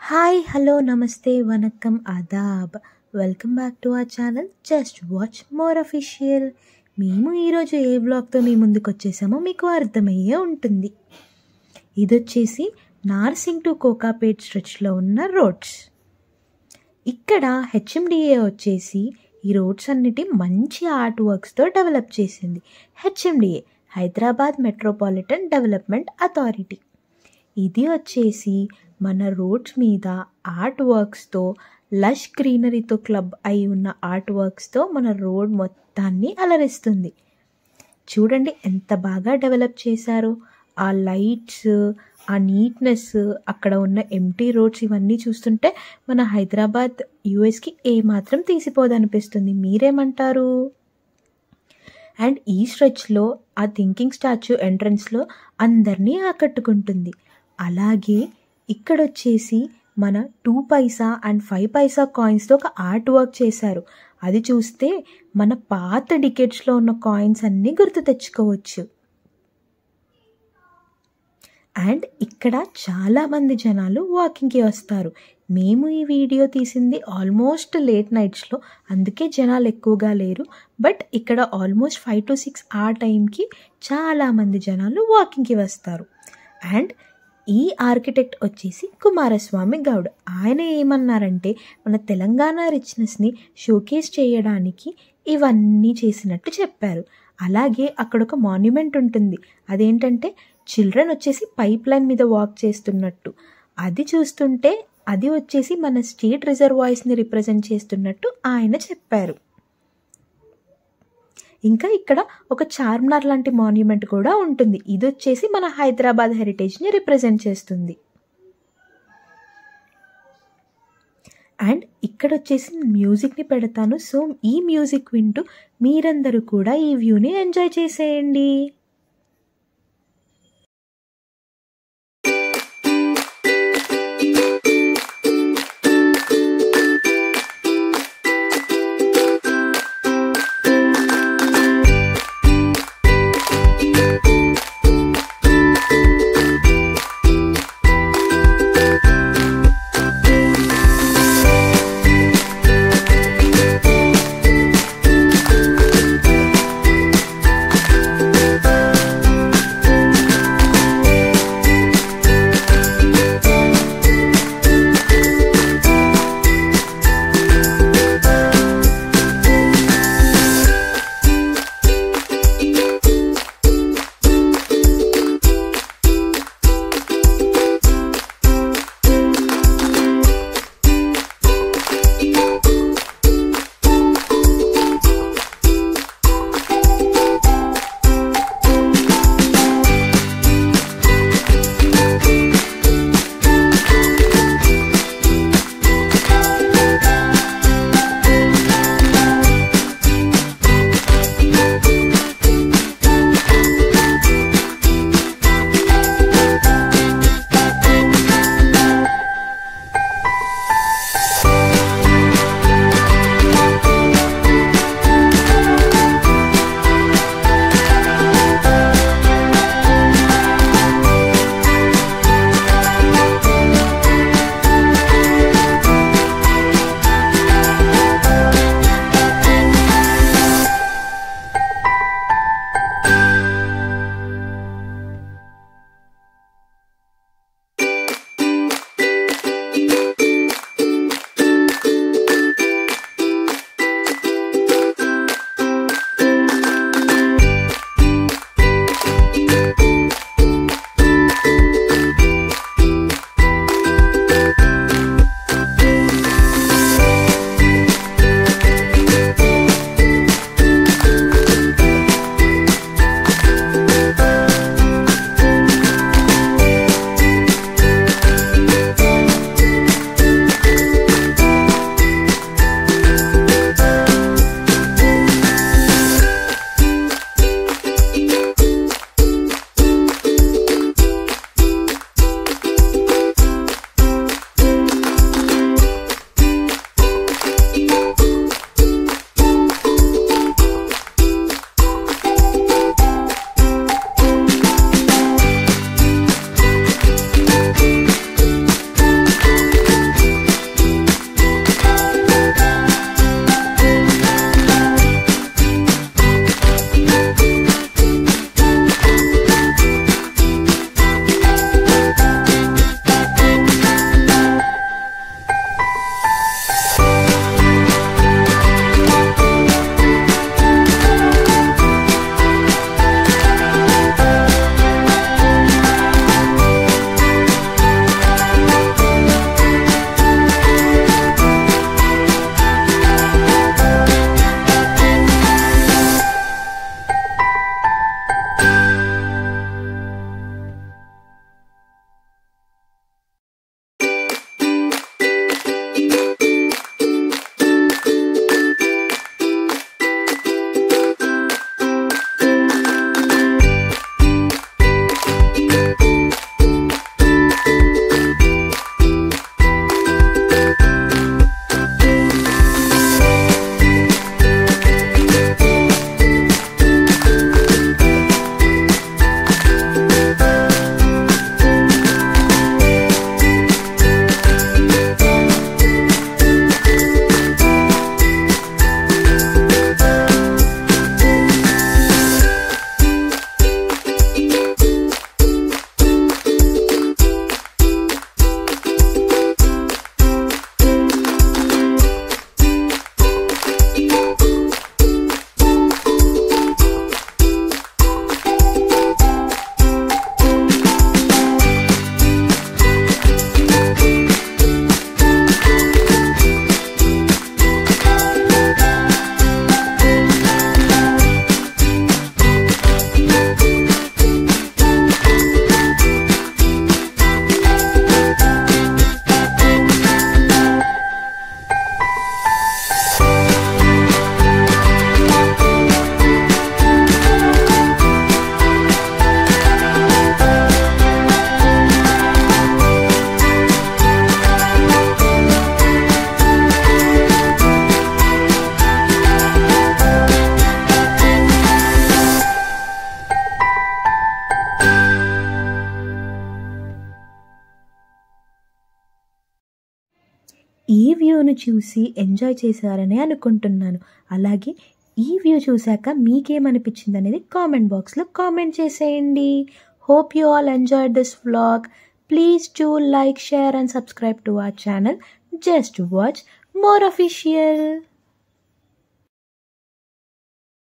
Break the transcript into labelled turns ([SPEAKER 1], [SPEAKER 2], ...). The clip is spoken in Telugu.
[SPEAKER 1] హాయ్ హలో నమస్తే వనక్కం ఆదాబ్ welcome back to our channel just watch more official. మేము ఈరోజు ఏ వ్లాగ్తో మీ ముందుకు వచ్చేసామో మీకు అర్థమయ్యే ఉంటుంది. ఇది వచ్చేసి నార్సింగ్ టు కోకాపేట్ స్ట్రెచ్లో ఉన్న రోడ్స్. ఇక్కడ హెచ్ఎండిఏ వచ్చేసి ఈ రోడ్స్ అన్నిటి మంచి ఆర్ట్ వర్క్స్తో డెవలప్ చేసింది. HMDA Hyderabad metropolitan development authority. ఇది వచ్చేసి మన రోడ్స్ మీద ఆర్ట్ వర్క్స్తో లష్ గ్రీనరీతో క్లబ్ అయి ఉన్న ఆర్ట్ వర్క్స్తో మన రోడ్ మొత్తాన్ని అలరిస్తుంది. చూడండి ఎంత బాగా డెవలప్ చేశారో. ఆ లైట్స్, ఆ నీట్నెస్, అక్కడ ఉన్న ఎంటీ రోడ్స్ ఇవన్నీ చూస్తుంటే మన హైదరాబాద్ యూఎస్కి ఏమాత్రం తీసిపోదనిపిస్తుంది. మీరేమంటారు? అండ్ ఈ స్ట్రెచ్లో ఆ థింకింగ్ స్టాచ్యూ ఎంట్రన్స్లో అందరినీ ఆకట్టుకుంటుంది. అలాగే ఇక్కడ వచ్చేసి మన 2 పైసా అండ్ 5 పైసా కాయిన్స్తో ఒక ఆర్ట్ వర్క్ చేశారు. అది చూస్తే మన పాత డికెట్స్లో ఉన్న కాయిన్స్ అన్నీ గుర్తు తెచ్చుకోవచ్చు. అండ్ ఇక్కడ చాలామంది జనాలు వాకింగ్కి వస్తారు. మేము ఈ వీడియో తీసింది ఆల్మోస్ట్ లేట్ నైట్స్లో, అందుకే జనాలు ఎక్కువగా లేరు. బట్ ఇక్కడ ఆల్మోస్ట్ 5 to 6 ఆ టైంకి చాలామంది జనాలు వాకింగ్కి వస్తారు. అండ్ ఈ ఆర్కిటెక్ట్ వచ్చేసి కుమారస్వామి గౌడ్. ఆయన ఏమన్నారంటే మన తెలంగాణ రిచ్నెస్ని షోకేస్ చేయడానికి ఇవన్నీ చేసినట్టు చెప్పారు. అలాగే అక్కడ ఒక మాన్యుమెంట్ ఉంటుంది. అదేంటంటే చిల్డ్రన్ వచ్చేసి పైప్ లైన్ మీద వాక్ చేస్తున్నట్టు. అది చూస్తుంటే అది వచ్చేసి మన స్టేట్ రిజర్వాయర్స్ని రిప్రజెంట్ చేస్తున్నట్టు ఆయన చెప్పారు. ఇంకా ఇక్కడ ఒక చార్మినార్ లాంటి మాన్యుమెంట్ కూడా ఉంటుంది. ఇది వచ్చేసి మన హైదరాబాద్ హెరిటేజ్ని రిప్రజెంట్ చేస్తుంది. అండ్ ఇక్కడ వచ్చేసి మ్యూజిక్ని పెడతాను. సో ఈ మ్యూజిక్ వింటూ మీరందరూ కూడా ఈ వ్యూని ఎంజాయ్ చేసేయండి. ఈ వ్యూను చూసి ఎంజాయ్ చేశారని అనుకుంటున్నాను. అలాగే ఈ వ్యూ చూశాక మీకేమనిపించింది అనేది కామెంట్ బాక్స్లో కామెంట్ చేసేయండి. Hope you all enjoyed this vlog. Please do like, share and subscribe to our channel. Just watch more official.